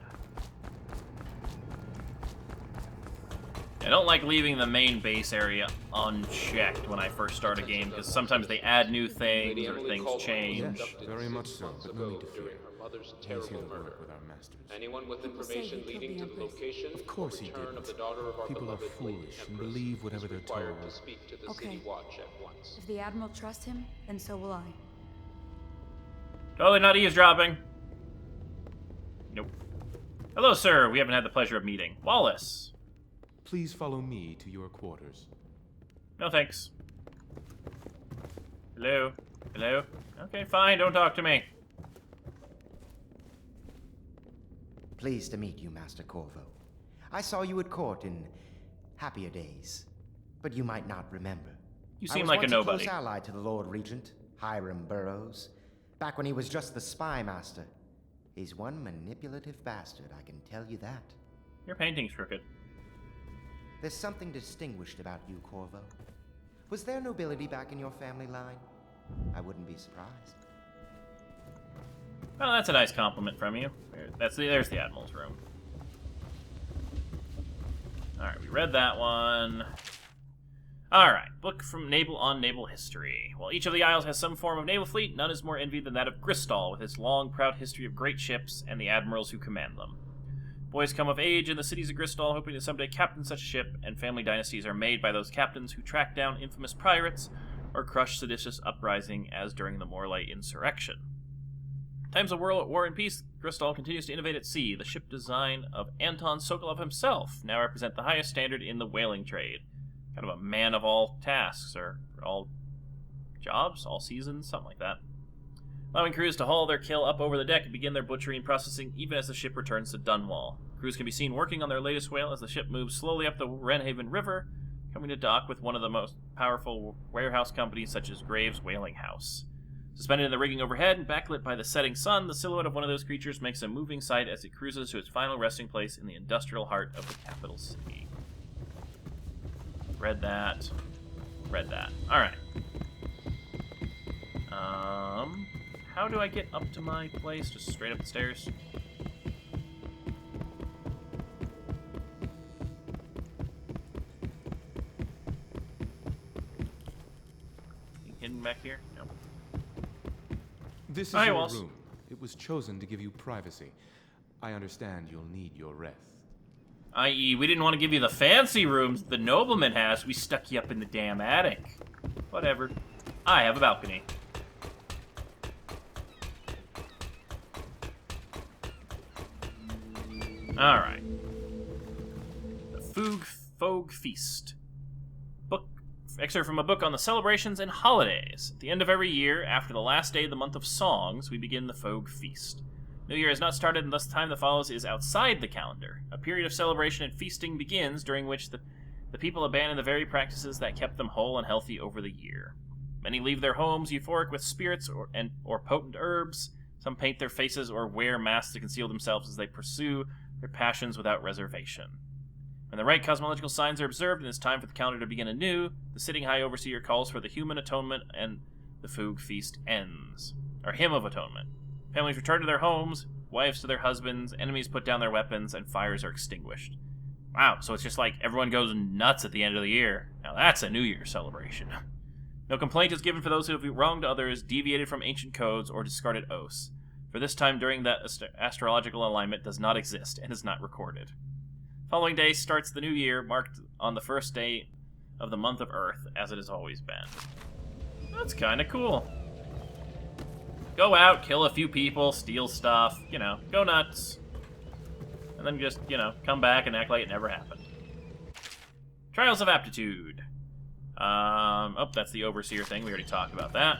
I don't like leaving the main base area unchecked when I first start a game, because sometimes they add new things or things change. Yes, very much so, but no need to fear. He's here to work with our masters. Anyone with information leading to the location of course he didn't. of the daughter of our People are foolish and believe whatever they're told. to speak to the Okay. City Watch at once. If the Admiral trusts him, then so will I. Totally not eavesdropping. Nope. Hello, sir. We haven't had the pleasure of meeting. Wallace. Please follow me to your quarters. No thanks. Hello? Hello? Okay, fine. Don't talk to me. Pleased to meet you, Master Corvo. I saw you at court in happier days, but you might not remember. You seem like a nobody. I was once a close ally to the Lord Regent, Hiram Burroughs, back when he was just the spy master. He's one manipulative bastard, I can tell you that. Your painting's crooked. There's something distinguished about you, Corvo. Was there nobility back in your family line? I wouldn't be surprised. Well, that's a nice compliment from you. There's the Admiral's room. Alright, we read that one. Alright, book from Naval on Naval History. While each of the Isles has some form of naval fleet, none is more envied than that of Gristol, with its long, proud history of great ships and the admirals who command them. Boys come of age in the cities of Gristol, hoping to someday captain such a ship, and family dynasties are made by those captains who track down infamous pirates or crush seditious uprising, as during the Morley insurrection. Times of war and peace, Gristol continues to innovate at sea. The ship design of Anton Sokolov himself now represent the highest standard in the whaling trade. Kind of a man of all tasks, or all jobs, all seasons, something like that. Allowing crews to haul their kill up over the deck and begin their butchery and processing even as the ship returns to Dunwall. Crews can be seen working on their latest whale as the ship moves slowly up the Wrenhaven River, coming to dock with one of the most powerful warehouse companies such as Graves Whaling House. Suspended in the rigging overhead and backlit by the setting sun, the silhouette of one of those creatures makes a moving sight as it cruises to its final resting place in the industrial heart of the capital city. Read that. Read that. Alright. How do I get up to my place? Just straight up the stairs? Hidden back here? No. This is Hi, your Walls. room. It was chosen to give you privacy. I understand you'll need your rest. I.e., we didn't want to give you the fancy rooms the nobleman has. We stuck you up in the damn attic. Whatever. I have a balcony. Alright. The Fogue Feast. Book excerpt from a book on the celebrations and holidays. At the end of every year, after the last day of the month of songs, we begin the Fogue Feast. New Year has not started, and thus the time that follows is outside the calendar. A period of celebration and feasting begins, during which the people abandon the very practices that kept them whole and healthy over the year. Many leave their homes euphoric with spirits or potent herbs. Some paint their faces or wear masks to conceal themselves as they pursue their passions without reservation. When the right cosmological signs are observed and it's time for the calendar to begin anew, the sitting high overseer calls for the human atonement and the Foog feast ends. Or hymn of atonement. Families return to their homes, wives to their husbands, enemies put down their weapons, and fires are extinguished. Wow, so it's just like everyone goes nuts at the end of the year. Now that's a New Year's celebration. No complaint is given for those who have wronged others, deviated from ancient codes, or discarded oaths. For this time during that astrological alignment does not exist and is not recorded. Following day starts the new year, marked on the first day of the month of Earth, as it has always been. That's kind of cool. Go out, kill a few people, steal stuff, you know, go nuts. And then just, you know, come back and act like it never happened. Trials of Aptitude. Oh, that's the Overseer thing. We already talked about that.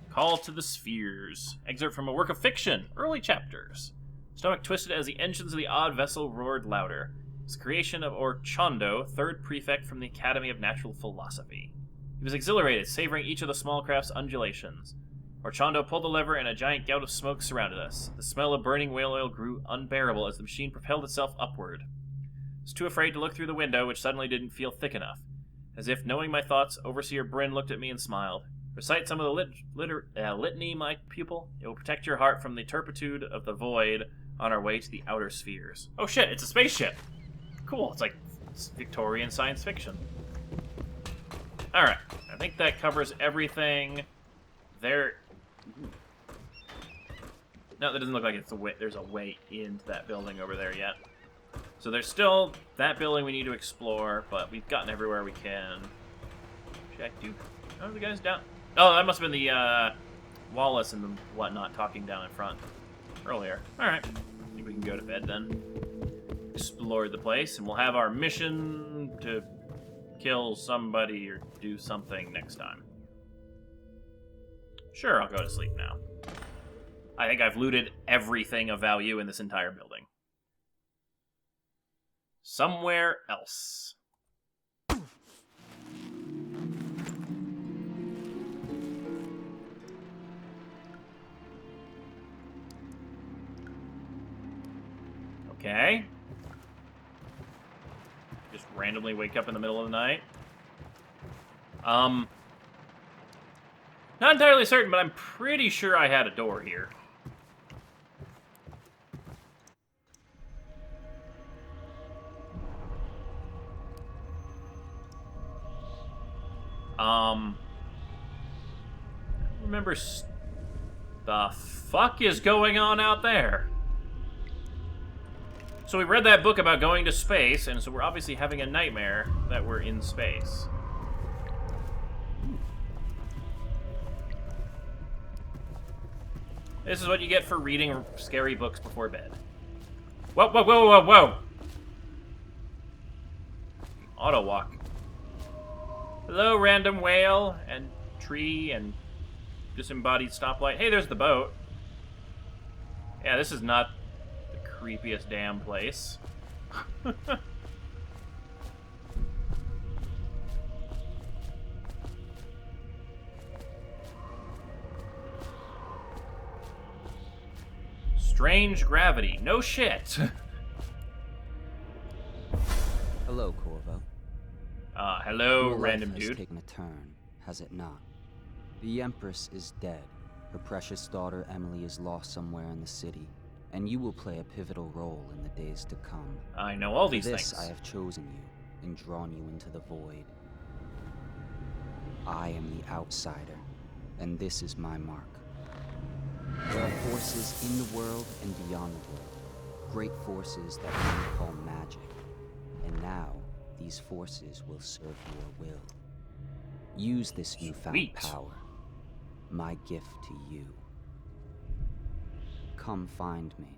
Call to the Spheres. Excerpt from a work of fiction. Early chapters. Stomach twisted as the engines of the odd vessel roared louder. It's a creation of Orchondo, third prefect from the Academy of Natural Philosophy. He was exhilarated, savoring each of the small craft's undulations. Orchondo pulled the lever, and a giant gout of smoke surrounded us. The smell of burning whale oil grew unbearable as the machine propelled itself upward. I was too afraid to look through the window, which suddenly didn't feel thick enough. As if knowing my thoughts, Overseer Bryn looked at me and smiled. Recite some of the litany, my pupil. It will protect your heart from the turpitude of the void on our way to the outer spheres. Oh shit, it's a spaceship! Cool, it's like Victorian science fiction. Alright, I think that covers everything. There... No, that doesn't look like there's a way into that building over there yet. So there's still that building we need to explore, but we've gotten everywhere we can. Check, dude. Oh, the guy's down. Oh, that must have been the, Wallace and the whatnot talking down in front earlier. Alright. I think we can go to bed then. Explore the place, and we'll have our mission to kill somebody or do something next time. Sure, I'll go to sleep now. I think I've looted everything of value in this entire building. Somewhere else. Okay. Just randomly wake up in the middle of the night. Not entirely certain, but I'm pretty sure I had a door here. Remember the fuck is going on out there? So we read that book about going to space, and so we're obviously having a nightmare that we're in space. This is what you get for reading scary books before bed. Whoa, whoa, whoa, whoa, whoa! Auto walk. Hello, random whale, and tree, and disembodied stoplight. Hey, there's the boat. Yeah, this is not the creepiest damn place. Strange gravity. No shit. Hello, Corvo. Hello, Your random life has dude. taken a turn, has it not? The Empress is dead. Her precious daughter Emily is lost somewhere in the city, and you will play a pivotal role in the days to come. I know all these For this, things. I have chosen you and drawn you into the void. I am the outsider, and this is my mark. There are forces in the world and beyond the world, great forces that we call magic, and now these forces will serve your will. Use this newfound power, my gift to you. Come find me.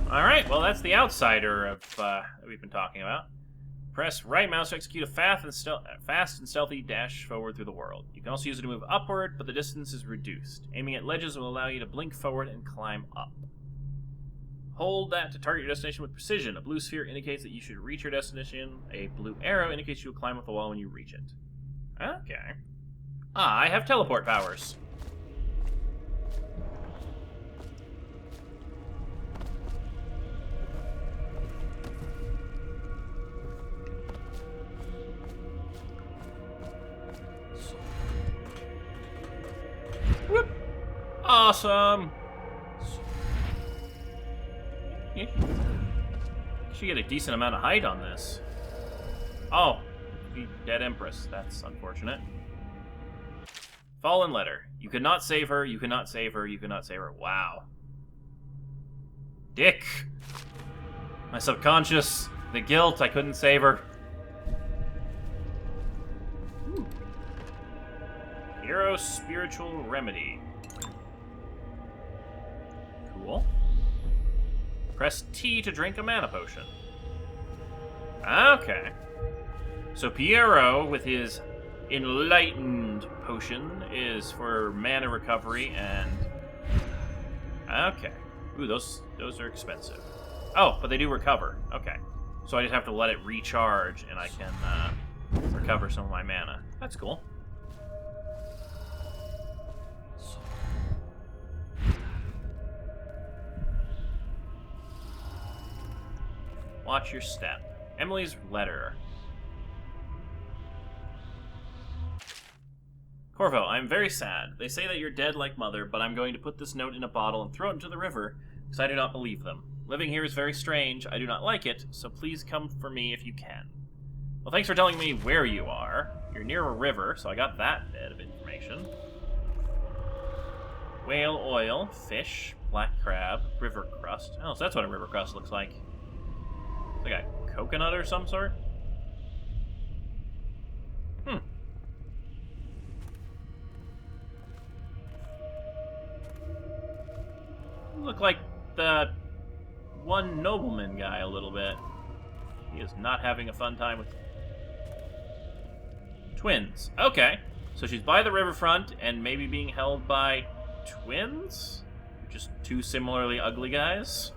Alright, well that's the outsider of that we've been talking about. Press right mouse to execute a fast and stealthy dash forward through the world. You can also use it to move upward, but the distance is reduced. Aiming at ledges will allow you to blink forward and climb up. Hold that to target your destination with precision. A blue sphere indicates that you should reach your destination. A blue arrow indicates you will climb up the wall when you reach it. Okay. Ah, I have teleport powers. Whoop! Awesome! You should get a decent amount of height on this. Oh, the dead Empress. That's unfortunate. Fallen letter. You could not save her, you could not save her, you could not save her. Wow. Dick! My subconscious, the guilt, I couldn't save her. Hero Spiritual Remedy. Cool. Press T to drink a mana potion. Okay. So Piero, with his enlightened potion, is for mana recovery and... Okay. Ooh, those are expensive. Oh, but they do recover. Okay. So I just have to let it recharge and I can recover some of my mana. That's cool. Watch your step. Emily's letter. Corvo, I'm very sad. They say that you're dead like Mother, but I'm going to put this note in a bottle and throw it into the river, because I do not believe them. Living here is very strange. I do not like it, so please come for me if you can. Well, thanks for telling me where you are. You're near a river, so I got that bit of information. Whale oil, fish, black crab, river crust. Oh, so that's what a river crust looks like. It's like a coconut or some sort? Look like the one nobleman guy a little bit. He is not having a fun time with twins. Okay, so she's by the riverfront and maybe being held by twins? Just two similarly ugly guys?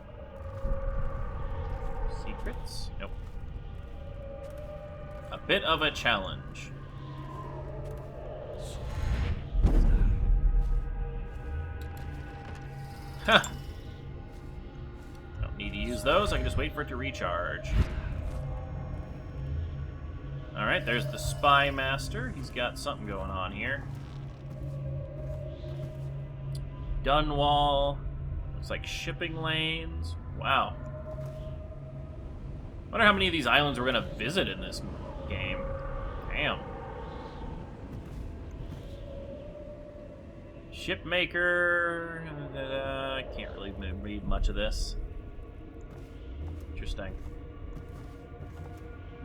Secrets? Nope. A bit of a challenge. Huh. Don't need to use those, I can just wait for it to recharge. Alright, there's the Spy Master. He's got something going on here. Dunwall. Looks like shipping lanes. Wow. Wonder how many of these islands we're gonna visit in this game. Damn. Shipmaker. I can't really read much of this. Interesting.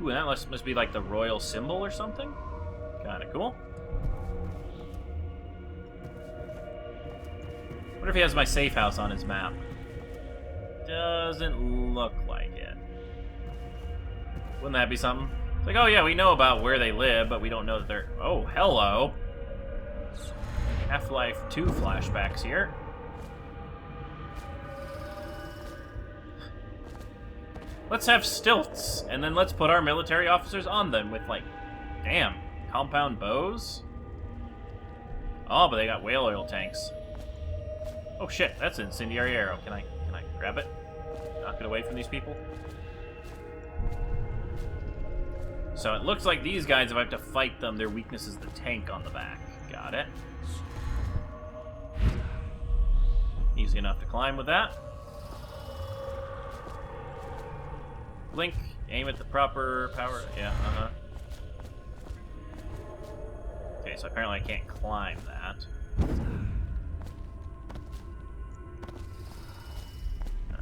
Ooh, that must be like the royal symbol or something. Kinda cool. Wonder if he has my safe house on his map. Doesn't look like it. Wouldn't that be something? It's like, oh yeah, we know about where they live, but we don't know that they're... Oh, hello! Half-Life 2 flashbacks here. Let's have stilts, and then let's put our military officers on them with, like, damn, compound bows? Oh, but they got whale oil tanks. Oh shit, that's an incendiary arrow. Can I grab it? Knock it away from these people? So it looks like these guys, if I have to fight them, their weakness is the tank on the back. Got it. Easy enough to climb with that. Blink, aim at the proper power. Yeah, uh-huh. Okay, so apparently I can't climb that.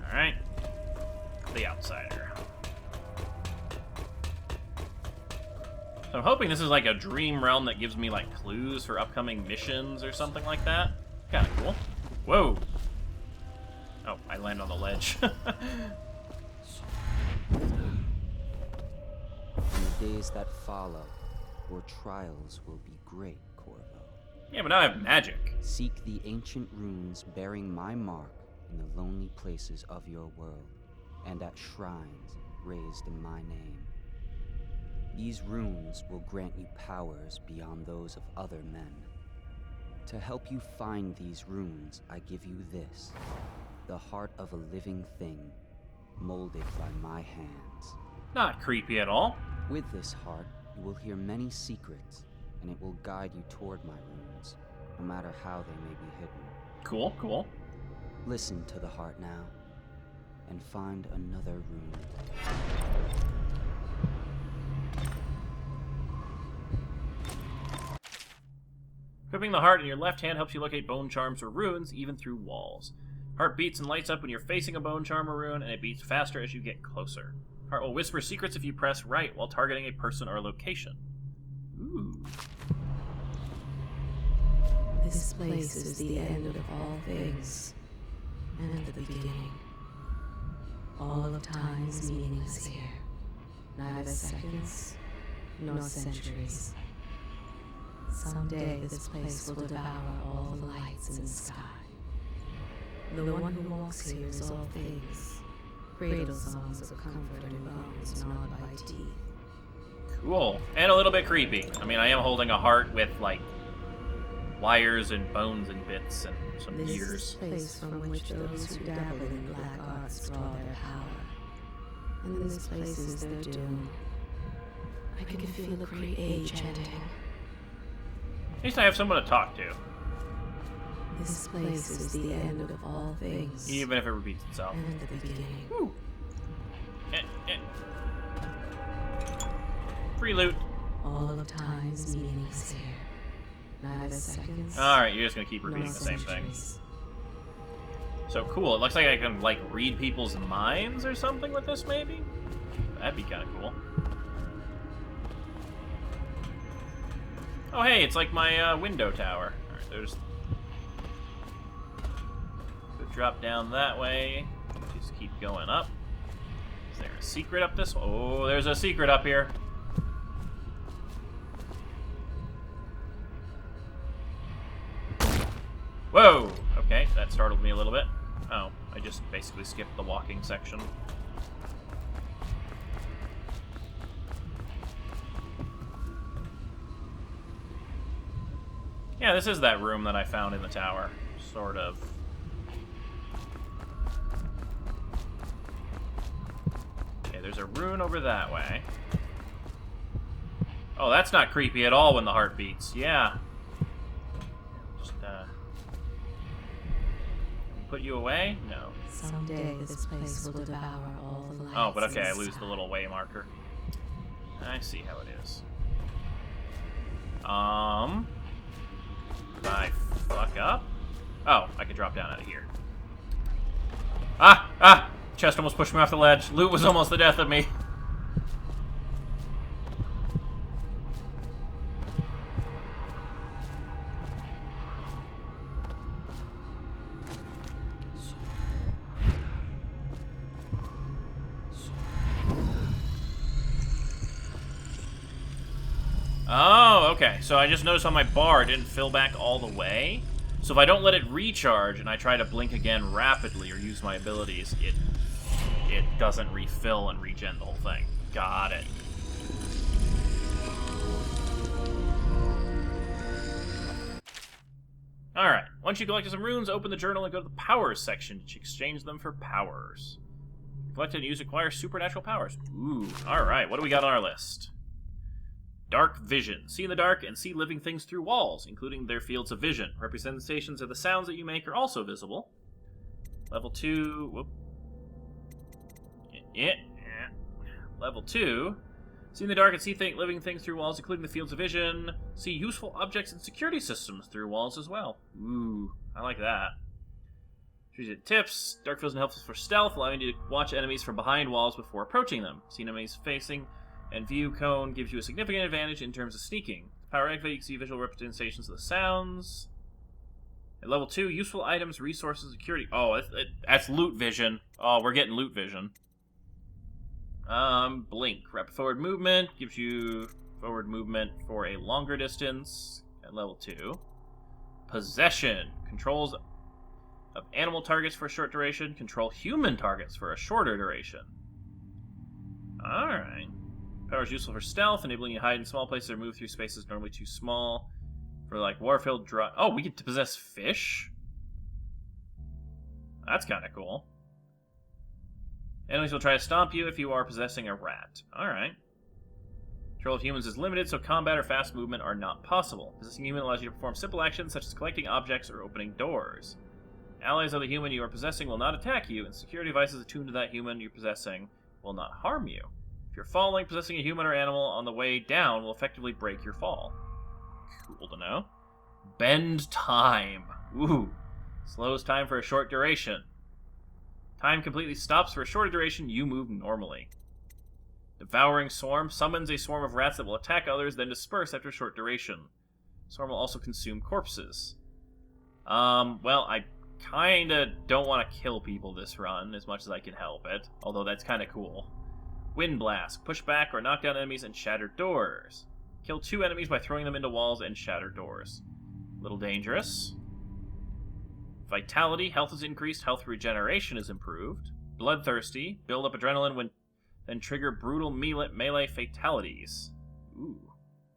Alright. The Outsider. So I'm hoping this is like a dream realm that gives me like clues for upcoming missions or something like that. Kinda cool. Whoa! Oh, I land on the ledge. days that follow, your trials will be great, Corvo. Yeah, but now I have magic. Seek the ancient runes bearing my mark in the lonely places of your world, and at shrines raised in my name. These runes will grant you powers beyond those of other men. To help you find these runes, I give you this, the heart of a living thing, molded by my hands. Not creepy at all. With this heart, you will hear many secrets, and it will guide you toward my runes, no matter how they may be hidden. Cool, cool. Listen to the heart now, and find another rune. Equipping the heart in your left hand helps you locate bone charms or runes, even through walls. Heart beats and lights up when you're facing a bone charm or rune, and it beats faster as you get closer. Heart will whisper secrets if you press right while targeting a person or location. Ooh. This place is the end of all things, and the beginning. All of time's meanings here. Neither seconds, nor centuries. Someday this place will devour all the lights in the sky. The one who walks here is all things. Cradle songs of comfort and bones gnawed by teeth. Cool. And a little bit creepy. I mean, I am holding a heart with, like, wires and bones and bits and some This ears. is the place from which those who dabble in black arts draw their power. And this place is their doom. I can feel the great age ending. At least I have someone to talk to. This place is the end of all things. Even if it repeats itself. And the beginning. Woo. Free loot. All of time's meanings here. Neither seconds. Alright, you're just gonna keep repeating nor the same thing. centuries. So cool. It looks like I can, like, read people's minds or something with this, maybe? That'd be kind of cool. Oh, hey, it's like my window tower. Alright, there's... So drop down that way. Just keep going up. Is there a secret up this? Oh, there's a secret up here. Whoa! Okay, that startled me a little bit. Oh, I just basically skipped the walking section. Yeah, this is that room that I found in the tower. Sort of. Okay, there's a rune over that way. Oh, that's not creepy at all when the heart beats. Yeah. Just, put you away? No. Someday this place will devour all the lights. Oh, but okay, in I the lose the sky. little way marker. I see how it is. If I fuck up? Oh, I can drop down out of here. Ah! Chest almost pushed me off the ledge. Loot was almost the death of me. Oh, okay. So I just noticed on my bar it didn't fill back all the way. So if I don't let it recharge and I try to blink again rapidly or use my abilities, it doesn't refill and regen the whole thing. Got it. Alright. Once you collected some runes, open the journal and go to the powers section to exchange them for powers. Collect and use acquire supernatural powers. Ooh, alright. What do we got on our list? Dark vision. See in the dark and see living things through walls, including their fields of vision. Representations of the sounds that you make are also visible. Level 2... Whoop. Level 2. See in the dark and see living things through walls, including the fields of vision. See useful objects and security systems through walls as well. Ooh, I like that. Tips. Dark vision helps for stealth, allowing you to watch enemies from behind walls before approaching them. See enemies facing... and view cone gives you a significant advantage in terms of sneaking. Power activate, you can see visual representations of the sounds. At level 2, useful items, resources, security. Oh, that's loot vision. Oh, we're getting loot vision. Blink. Rapid forward movement gives you forward movement for a longer distance at level 2. Possession. Controls of animal targets for a short duration. Control human targets for a shorter duration. Alright. Power is useful for stealth, enabling you to hide in small places or move through spaces normally too small. For like Warfield draw. Oh, we get to possess fish? That's kind of cool. Enemies will try to stomp you if you are possessing a rat. Alright. Control of humans is limited, so combat or fast movement are not possible. Possessing a human allows you to perform simple actions such as collecting objects or opening doors. Allies of the human you are possessing will not attack you, and security devices attuned to that human you're possessing will not harm you. If you're falling, possessing a human or animal on the way down will effectively break your fall. Cool to know. Bend time. Ooh. Slows time for a short duration. Time completely stops for a shorter duration, you move normally. Devouring Swarm summons a swarm of rats that will attack others, then disperse after a short duration. Swarm will also consume corpses. Well, I kinda don't want to kill people this run as much as I can help it, although that's kinda cool. Wind Blast. Push back or knock down enemies and shatter doors. Kill 2 enemies by throwing them into walls and shatter doors. Little dangerous. Vitality. Health is increased. Health regeneration is improved. Bloodthirsty. Build up adrenaline then trigger brutal melee fatalities. Ooh.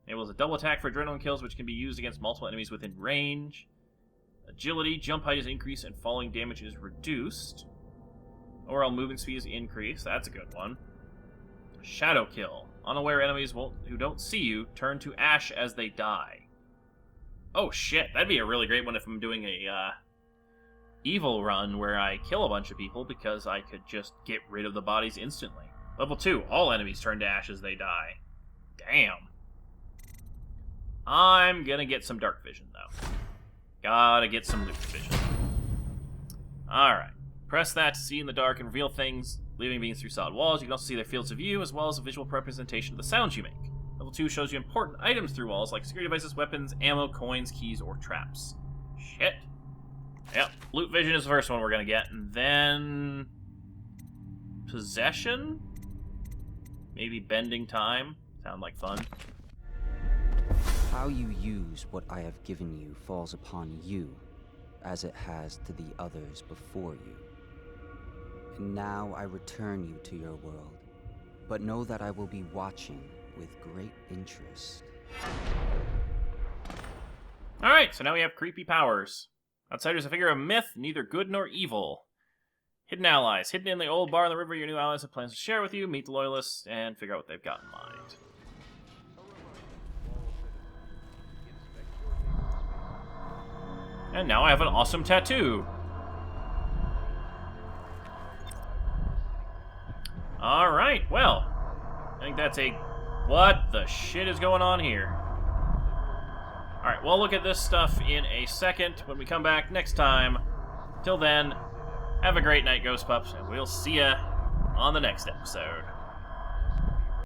Enables a double attack for adrenaline kills, which can be used against multiple enemies within range. Agility. Jump height is increased and falling damage is reduced. Overall movement speed is increased. That's a good one. Shadow Kill. Unaware enemies who don't see you turn to ash as they die. Oh shit, that'd be a really great one if I'm doing a evil run where I kill a bunch of people because I could just get rid of the bodies instantly. Level 2, all enemies turn to ash as they die. Damn. I'm gonna get some dark vision though. Gotta get some loot vision. Alright. Press that to see in the dark and reveal things, leaving beings through solid walls. You can also see their fields of view, as well as a visual representation of the sounds you make. Level 2 shows you important items through walls, like security devices, weapons, ammo, coins, keys, or traps. Shit. Yep, loot vision is the first one we're gonna get, and then... Possession? Maybe bending time? Sound like fun. How you use what I have given you falls upon you, as it has to the others before you. And now I return you to your world, but know that I will be watching with great interest. Alright, so now we have creepy powers. Outsiders, a figure of myth, neither good nor evil. Hidden allies. Hidden in the old bar on the river, your new allies have plans to share with you. Meet the loyalists and figure out what they've got in mind. And now I have an awesome tattoo. Alright, well. I think that's a... What the shit is going on here? Alright, we'll look at this stuff in a second when we come back next time. Till then, have a great night, Ghost Pups, and we'll see ya on the next episode.